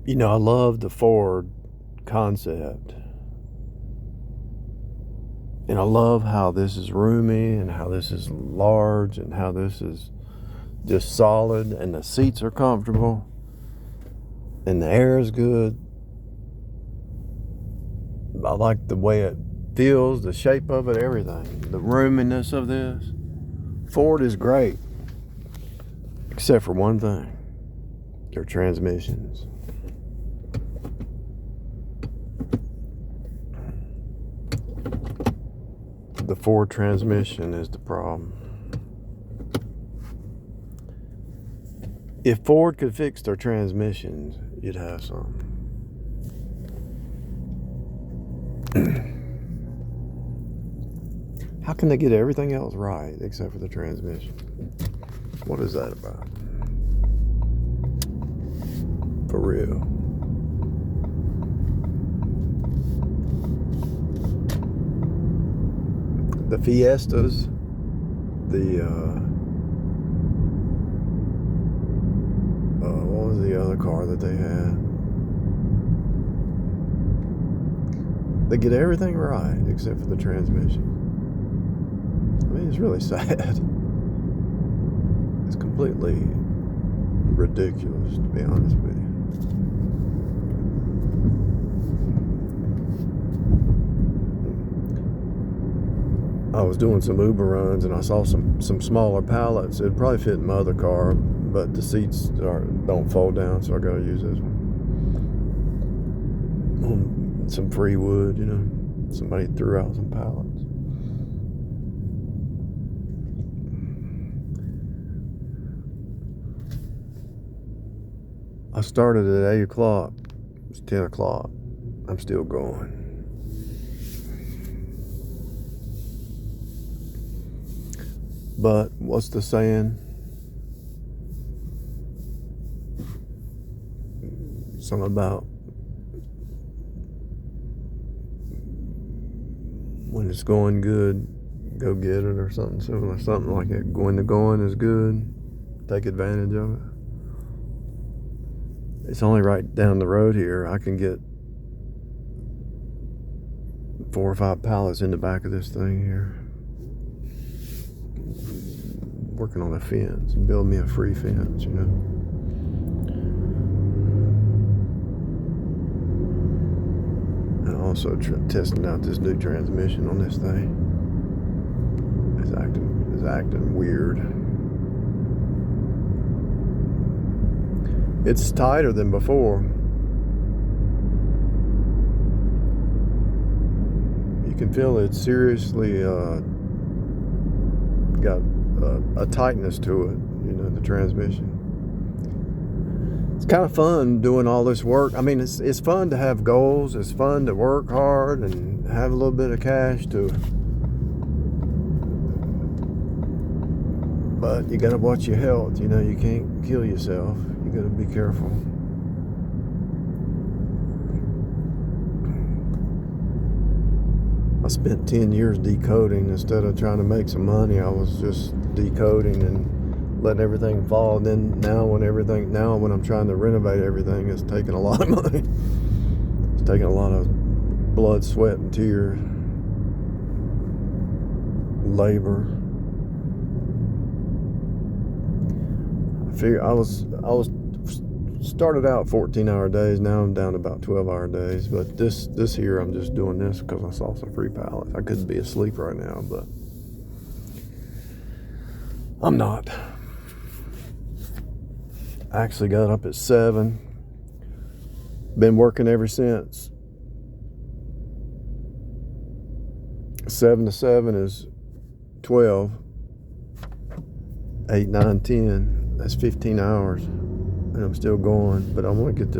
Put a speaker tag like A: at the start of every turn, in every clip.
A: I love the Ford concept. And I love how this is roomy and how this is large and how this is just solid and the seats are comfortable and the air is good. I like the way it feels, the shape of it, everything. The roominess of this. Ford is great. Except for one thing. Their transmissions. The Ford transmission is the problem. If Ford could fix their transmissions, you'd have some. How can they get everything else right except for the transmission? What is that about? For real. The Fiestas, what was the other car that they had? They get everything right except for the transmission. I mean, it's really sad. It's completely ridiculous, to be honest with you. I was doing some Uber runs and I saw some smaller pallets. It'd probably fit in my other car, but the seats don't fold down, so I gotta use this one. Some free wood, Somebody threw out some pallets. I started at 8 o'clock. It's 10 o'clock. I'm still going. But what's the saying? Something about when it's going good, go get it, or something similar, something like that. When the going is good, take advantage of it. It's only right down the road here. I can get 4 or 5 pallets in the back of this thing here. Working on a fence, build me a free fence, And also testing out this new transmission on this thing. It's acting weird. It's tighter than before. You can feel it's seriously got a tightness to it, the transmission. It's kind of fun doing all this work. I mean, it's fun to have goals. It's fun to work hard and have a little bit of cash too. But you got to watch your health. You can't kill yourself. You got to be careful. I spent 10 years decoding. Instead of trying to make some money, I was just decoding and letting everything fall. Then now when I'm trying to renovate everything, it's taking a lot of money. It's taking a lot of blood, sweat, and tears, labor. I was started out 14-hour days. Now I'm down to about 12-hour days. But this year I'm just doing this because I saw some free pallets. I couldn't be asleep right now, but I'm not. I actually got up at 7. Been working ever since. 7 to 7 is 12. 8, 9, 10. That's 15 hours. And I'm still going. But I want to get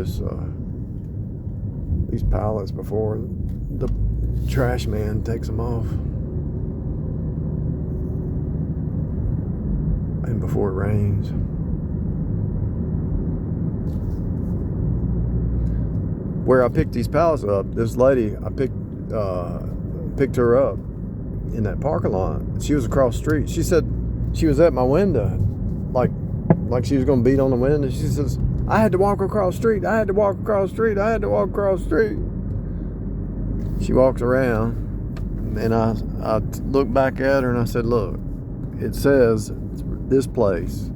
A: these pallets before the trash man takes them off. And before it rains. Where I picked these pallets up, this lady, I picked her up in that parking lot. She was across the street. She said she was at my window, like she was gonna beat on the window. She says, I had to walk across the street. I had to walk across the street. I had to walk across the street. She walks around, and I looked back at her and I said, look, it says this place.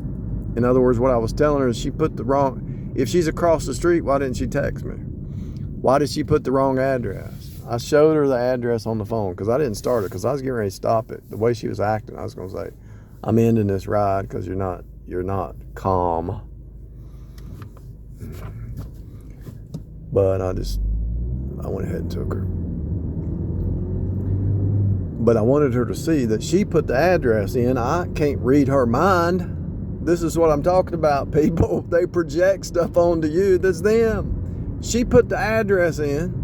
A: In other words, what I was telling her is she put the wrong, if she's across the street, why didn't she text me? Why did she put the wrong address? I showed her the address on the phone because I didn't start it because I was getting ready to stop it. The way she was acting, I was going to say, I'm ending this ride because you're not calm. But I went ahead and took her. But I wanted her to see that she put the address in. I can't read her mind. This is what I'm talking about, people. They project stuff onto you. That's them. She put the address in.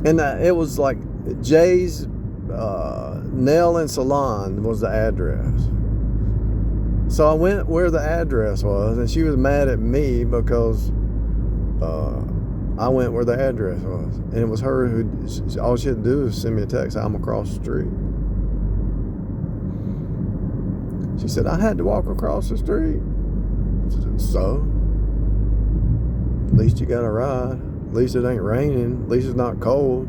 A: And it was like Jay's Nail and Salon was the address. So I went where the address was, and she was mad at me because I went where the address was. And it was her who, all she had to do was send me a text, I'm across the street. She said, I had to walk across the street. I said, so? At least you got a ride. At least it ain't raining. At least it's not cold.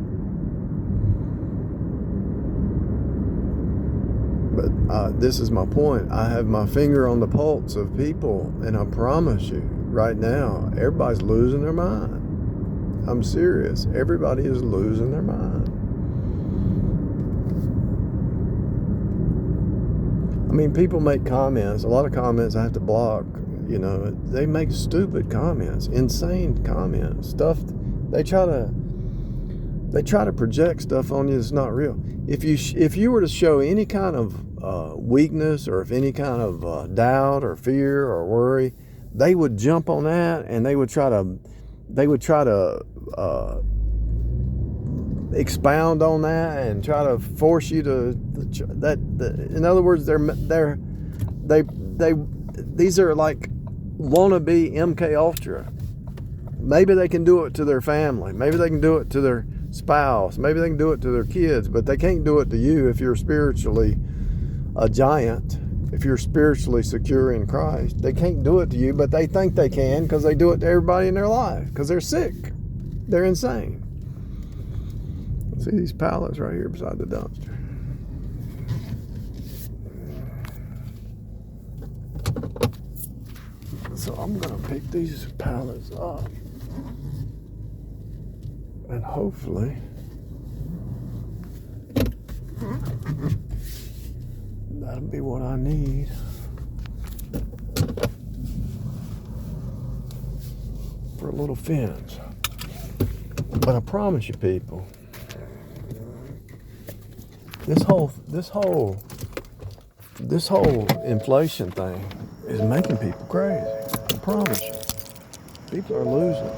A: But this is my point. I have my finger on the pulse of people, and I promise you, right now, everybody's losing their mind. I'm serious. Everybody is losing their mind. I mean, people make comments. A lot of comments I have to block. You know, they make stupid comments, insane comments, stuff. They try to project stuff on you that's not real. If you were to show any kind of weakness, or if any kind of doubt or fear or worry, they would jump on that and they would try to expound on that and try to force you to in other words, these are like wannabe MK Ultra. Maybe they can do it to their family. Maybe they can do it to their spouse. Maybe they can do it to their kids, but they can't do it to you if you're spiritually a giant. If you're spiritually secure in Christ, they can't do it to you, but they think they can because they do it to everybody in their life because they're sick. They're insane. See these pallets right here beside the dumpster. So I'm going to pick these pallets up and hopefully that'll be what I need for a little fence. But I promise you, people, this whole inflation thing is making people crazy. I promise you. People are losing.